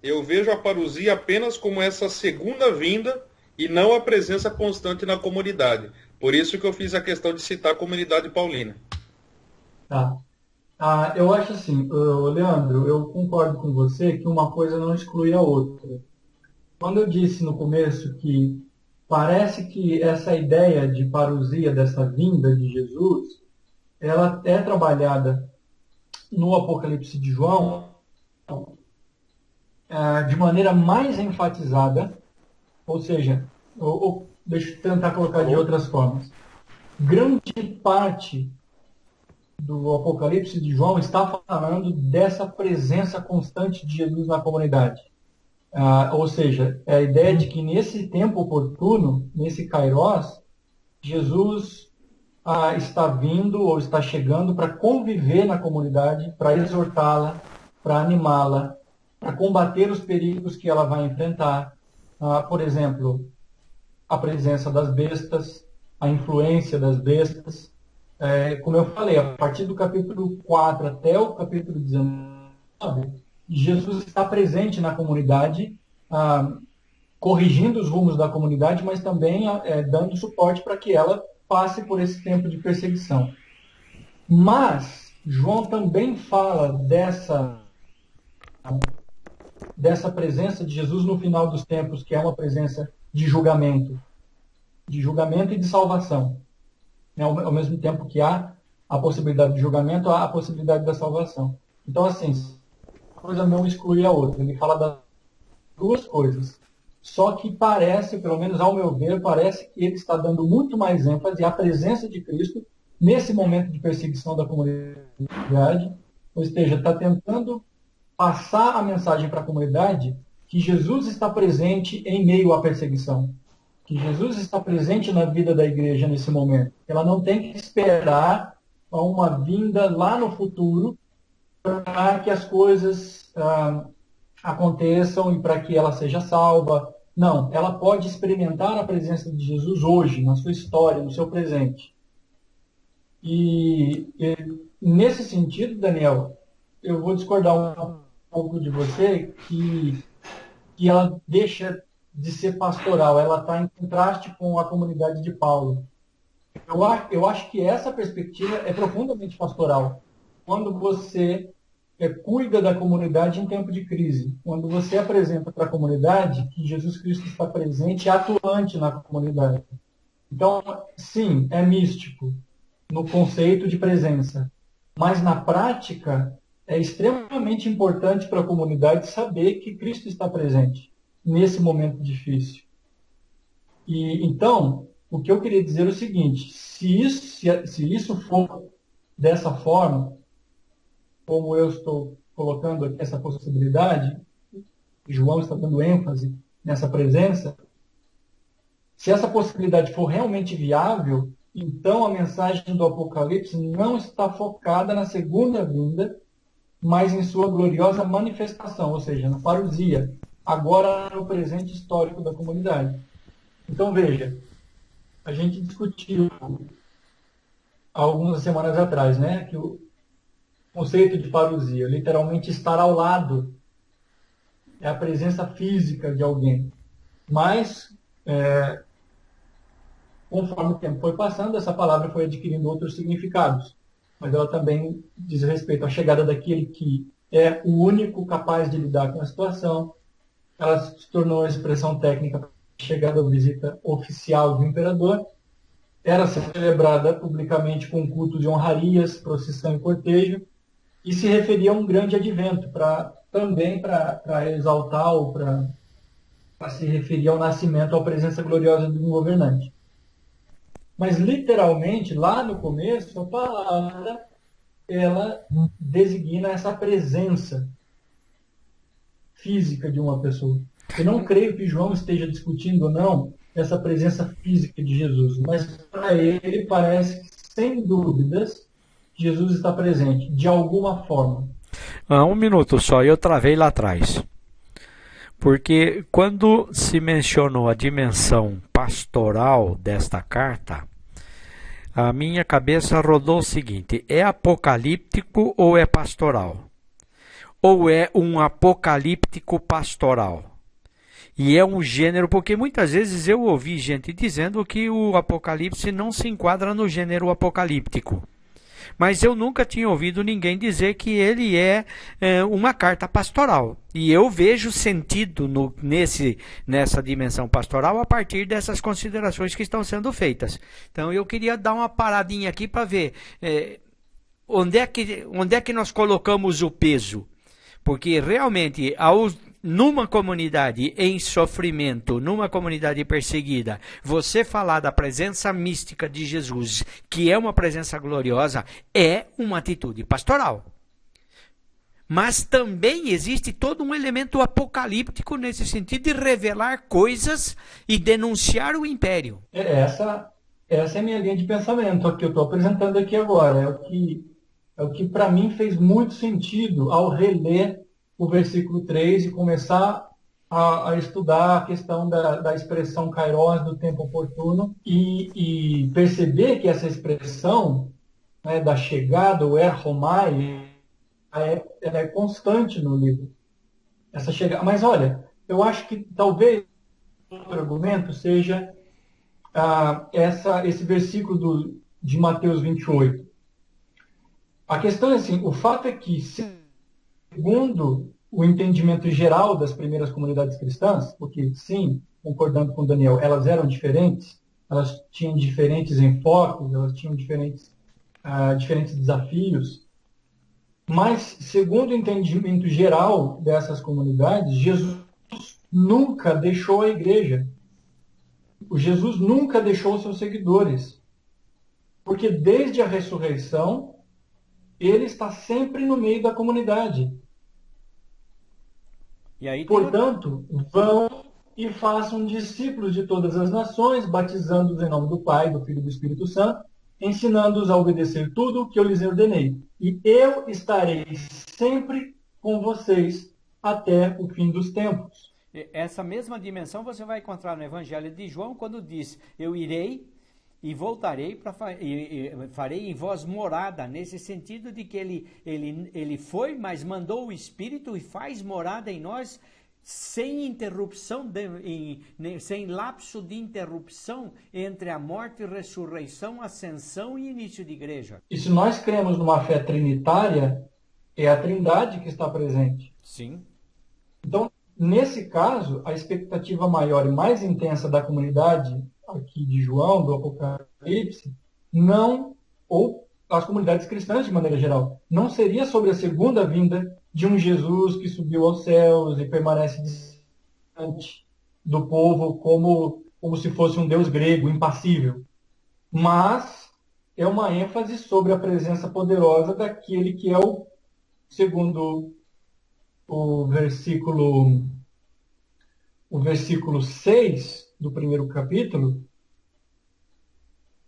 Eu vejo a parousia apenas como essa segunda vinda e não a presença constante na comunidade. Por isso que eu fiz a questão de citar a comunidade paulina. Tá? Eu acho assim, Leandro, eu concordo com você que uma coisa não exclui a outra. Quando eu disse no começo que parece que essa ideia de parousia, dessa vinda de Jesus, ela é trabalhada no Apocalipse de João de maneira mais enfatizada, ou seja, deixa eu tentar colocar de Alô? outras formas. Grande parte do Apocalipse de João está falando dessa presença constante de Jesus na comunidade. Ou seja, é a ideia de que nesse tempo oportuno, nesse Kairos, Jesus está vindo ou está chegando para conviver na comunidade, para exortá-la, para animá-la, para combater os perigos que ela vai enfrentar. Por exemplo, a presença das bestas, a influência das bestas. Como eu falei, a partir do capítulo 4 até o capítulo 19, Jesus está presente na comunidade, corrigindo os rumos da comunidade, mas também dando suporte para que ela passe por esse tempo de perseguição. Mas João também fala dessa presença de Jesus no final dos tempos, que é uma presença de julgamento e de salvação. Ao mesmo tempo que há a possibilidade de julgamento, há a possibilidade da salvação. Então, assim, uma coisa não exclui a outra. Ele fala das duas coisas. Só que parece, pelo menos ao meu ver, parece que ele está dando muito mais ênfase à presença de Cristo nesse momento de perseguição da comunidade, ou seja, está tentando passar a mensagem para a comunidade que Jesus está presente em meio à perseguição, que Jesus está presente na vida da igreja nesse momento. Ela não tem que esperar uma vinda lá no futuro para que as coisas aconteçam e para que ela seja salva. Não, ela pode experimentar a presença de Jesus hoje, na sua história, no seu presente. E nesse sentido, Daniel, eu vou discordar um pouco de você que ela deixa de ser pastoral, ela está em contraste com a comunidade de Paulo. Eu acho que essa perspectiva é profundamente pastoral. Quando você cuida da comunidade em tempo de crise, quando você apresenta para a comunidade que Jesus Cristo está presente e atuante na comunidade. Então, sim, é místico no conceito de presença, mas na prática é extremamente importante para a comunidade saber que Cristo está presente nesse momento difícil. E então, o que eu queria dizer é o seguinte: se isso for dessa forma, como eu estou colocando aqui essa possibilidade, João está dando ênfase nessa presença, se essa possibilidade for realmente viável, então a mensagem do Apocalipse não está focada na segunda vinda, mas em sua gloriosa manifestação, ou seja, na parousia, agora no presente histórico da comunidade. Então, veja, a gente discutiu há algumas semanas atrás, né, que o conceito de parousia, literalmente estar ao lado, é a presença física de alguém. Mas, conforme o tempo foi passando, essa palavra foi adquirindo outros significados. Mas ela também diz respeito à chegada daquele que é o único capaz de lidar com a situação. Ela se tornou a expressão técnica para a chegada ou visita oficial do imperador. Era celebrada publicamente com culto de honrarias, procissão e cortejo, e se referia a um grande advento, também para exaltar ou para se referir ao nascimento, à presença gloriosa de um governante. Mas, literalmente, lá no começo, a palavra ela designa essa presença física de uma pessoa. Eu não creio que João esteja discutindo ou não essa presença física de Jesus, mas para ele parece que, sem dúvidas, Jesus está presente, de alguma forma. Um minuto só, eu travei lá atrás. Porque quando se mencionou a dimensão pastoral desta carta, a minha cabeça rodou o seguinte: é apocalíptico ou é pastoral? ou é um apocalíptico pastoral? E é um gênero, porque muitas vezes eu ouvi gente dizendo que o Apocalipse não se enquadra no gênero apocalíptico. Mas eu nunca tinha ouvido ninguém dizer que ele é uma carta pastoral. E eu vejo sentido nessa dimensão pastoral a partir dessas considerações que estão sendo feitas. Então eu queria dar uma paradinha aqui para ver onde é que nós colocamos o peso. Porque realmente, numa comunidade em sofrimento, numa comunidade perseguida, você falar da presença mística de Jesus, que é uma presença gloriosa, é uma atitude pastoral. Mas também existe todo um elemento apocalíptico nesse sentido de revelar coisas e denunciar o império. Essa é a minha linha de pensamento que eu estou apresentando aqui agora. É o que para mim fez muito sentido ao reler o versículo 3 e começar a estudar a questão da expressão kairos, do tempo oportuno, e perceber que essa expressão, né, da chegada, o erhomai, ela é constante no livro. Essa chegada. Mas olha, eu acho que talvez outro argumento seja esse versículo de Mateus 28. A questão é assim, o fato é que, segundo o entendimento geral das primeiras comunidades cristãs, porque sim, concordando com Daniel, elas eram diferentes, elas tinham diferentes enfoques, elas tinham diferentes desafios, mas segundo o entendimento geral dessas comunidades, Jesus nunca deixou a igreja. O Jesus nunca deixou seus seguidores, porque desde a ressurreição ele está sempre no meio da comunidade. E aí, portanto, vão e façam discípulos de todas as nações, batizando-os em nome do Pai, do Filho e do Espírito Santo, ensinando-os a obedecer tudo o que eu lhes ordenei. E eu estarei sempre com vocês até o fim dos tempos. Essa mesma dimensão você vai encontrar no Evangelho de João, quando diz: eu irei e voltarei e farei em vós morada, nesse sentido de que ele foi, mas mandou o Espírito e faz morada em nós sem interrupção, sem lapso de interrupção entre a morte, ressurreição, ascensão e início de igreja. E se nós cremos numa fé trinitária, é a Trindade que está presente. Sim. Então, nesse caso, a expectativa maior e mais intensa da comunidade aqui de João, do Apocalipse, ou as comunidades cristãs de maneira geral, não seria sobre a segunda vinda de um Jesus que subiu aos céus e permanece distante do povo como se fosse um Deus grego, impassível. Mas é uma ênfase sobre a presença poderosa daquele que é segundo o versículo 6 do primeiro capítulo,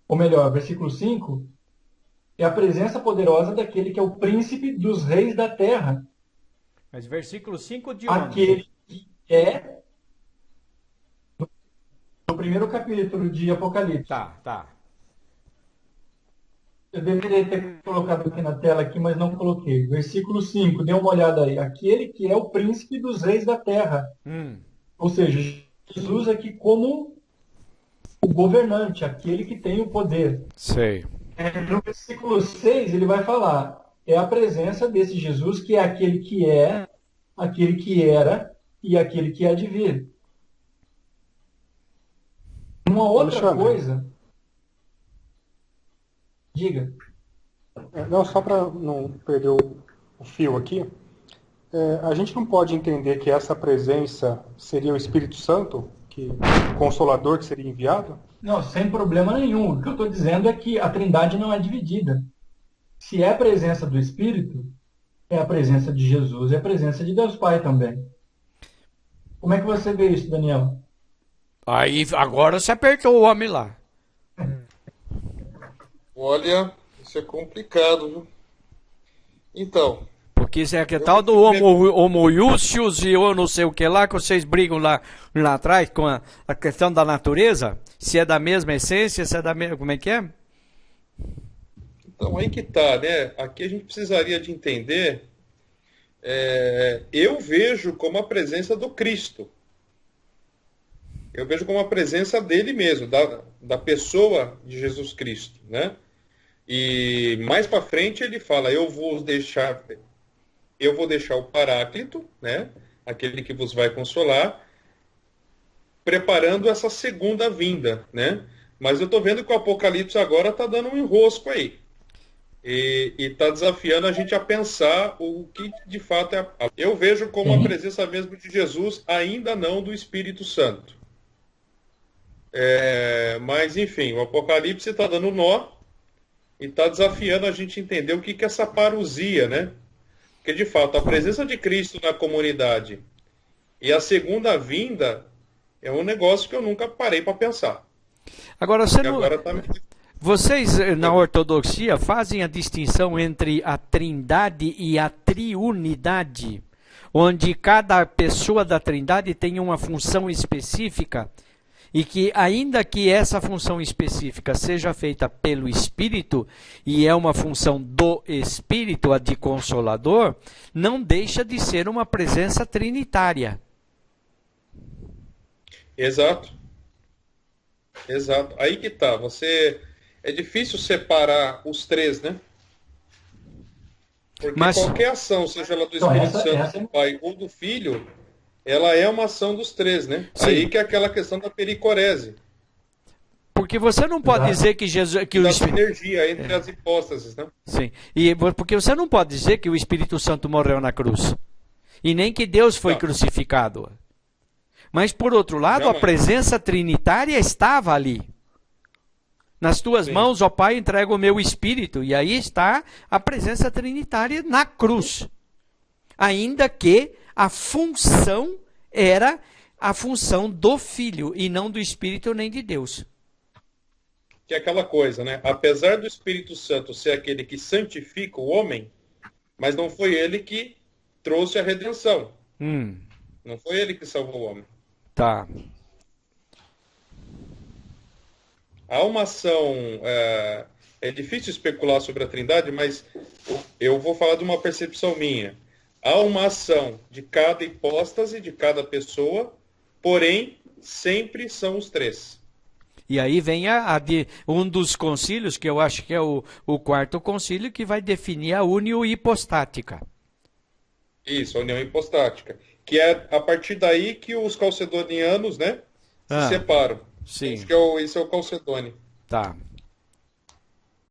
ou melhor, versículo 5, é a presença poderosa daquele que é o príncipe dos reis da terra. Mas versículo 5 de onde? Aquele que é no primeiro capítulo de Apocalipse. Tá. Eu deveria ter colocado aqui na tela, mas não coloquei. Versículo 5, dê uma olhada aí. Aquele que é o príncipe dos reis da terra. Ou seja, Jesus aqui como o governante, aquele que tem o poder. Sei. No versículo 6 ele vai falar, é a presença desse Jesus que é aquele que é, aquele que era e aquele que há de vir. Uma outra coisa... Diga. Não, só para não perder o fio aqui, a gente não pode entender que essa presença seria o Espírito Santo, o Consolador que seria enviado? Não, sem problema nenhum. O que eu estou dizendo é que a Trindade não é dividida. Se é a presença do Espírito, é a presença de Jesus, é a presença de Deus Pai também. Como é que você vê isso, Daniel? Aí, agora você apertou o homem lá. Olha, isso é complicado, viu? Então... Porque isso é que tal do homoiúcios e eu não sei o que lá, que vocês brigam lá atrás com a questão da natureza, se é da mesma essência, se é da mesma... Como é que é? Então, aí que tá, né? Aqui a gente precisaria de entender eu vejo como a presença do Cristo. Eu vejo como a presença dele mesmo, da pessoa de Jesus Cristo, né? E mais para frente ele fala, eu vou deixar o Paráclito, né? Aquele que vos vai consolar, preparando essa segunda vinda, né? Mas eu estou vendo que o Apocalipse agora está dando um enrosco aí. E está desafiando a gente a pensar o que de fato é. Eu vejo como a presença mesmo de Jesus, ainda não do Espírito Santo. Mas, enfim, o Apocalipse está dando nó e está desafiando a gente entender o que é essa parousia, né? Porque, de fato, a presença de Cristo na comunidade e a segunda vinda é um negócio que eu nunca parei para pensar. Agora, Agora tá... vocês, na ortodoxia, fazem a distinção entre a trindade e a triunidade, onde cada pessoa da trindade tem uma função específica e que, ainda que essa função específica seja feita pelo Espírito, e é uma função do Espírito, a de Consolador, não deixa de ser uma presença trinitária. Exato. Aí que tá. É difícil separar os três, né? Porque qualquer ação, seja ela do Espírito Santo, do Pai ou do Filho, ela é uma ação dos três, né? Sim. Aí que é aquela questão da pericorese. Porque você não pode dizer que Jesus... que da sinergia entre as hipóstases, né? Sim. Porque você não pode dizer que o Espírito Santo morreu na cruz. E nem que Deus foi crucificado. Mas, por outro lado, a presença trinitária estava ali. Nas tuas mãos, ó Pai, entrego o meu Espírito. E aí está a presença trinitária na cruz. Ainda que a função era a função do Filho, e não do Espírito nem de Deus. Que é aquela coisa, né? Apesar do Espírito Santo ser aquele que santifica o homem, mas não foi ele que trouxe a redenção. Não foi ele que salvou o homem. Tá. Há uma ação... É difícil especular sobre a Trindade, mas eu vou falar de uma percepção minha. Há uma ação de cada hipóstase, de cada pessoa, porém, sempre são os três. E aí vem um dos concílios, que eu acho que é o quarto concílio, que vai definir a união hipostática. Isso, a união hipostática. Que é a partir daí que os calcedonianos, né, se separam. Sim. Esse é o Calcedônio. Tá.